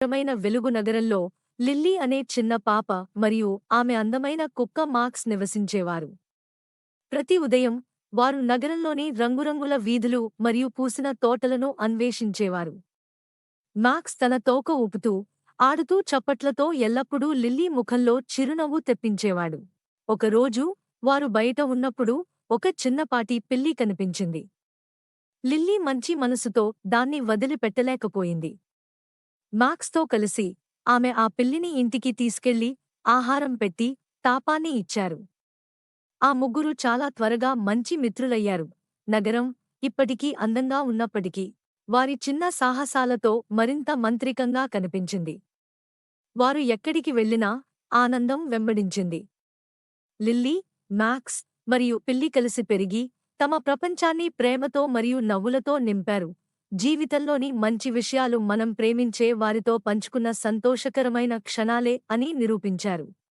అందమైన వెలుగు నగరంలో లిల్లీ అనే చిన్న పాప మరియు ఆమె అందమైన కుక్క మాక్స్ నివసించేవారు. ప్రతి ఉదయం వారు నగరంలోని రంగురంగుల వీధులు మరియు పూసిన తోటలను అన్వేషించేవారు. మాక్స్ తన తోక ఊపుతూ, ఆడుతూ చప్పట్లతో ఎల్లప్పుడూ లిల్లీ ముఖంలో చిరునవ్వు తెప్పించేవాడు. ఒకరోజు వారు బయట ఉన్నప్పుడు ఒక చిన్నపాటి పిల్లి కనిపించింది. లిల్లీ మంచి మనసుతో దాన్ని వదిలిపెట్టలేకపోయింది. మాక్స్తో కలిసి ఆమె ఆ పిల్లిని ఇంటికి తీసుకెళ్లి ఆహారం పెట్టి తాపాన్ని ఇచ్చారు. ఆ ముగ్గురు చాలా త్వరగా మంచి మిత్రులయ్యారు. నగరం ఇప్పటికీ అందంగా ఉన్నప్పటికీ వారి చిన్న సాహసాలతో మరింత మంత్రికంగా కనిపించింది. వారు ఎక్కడికి వెళ్ళినా ఆనందం వెంబడించింది. లిల్లీ, మాక్స్ మరియు పిల్లి కలిసి పెరిగి తమ ప్రపంచాన్ని ప్రేమతో మరియు నవ్వులతో నింపారు. జీవితంలోని మంచి విషయాలు మనం ప్రేమించే వారితో పంచుకున్న సంతోషకరమైన క్షణాలే అని నిరూపించారు.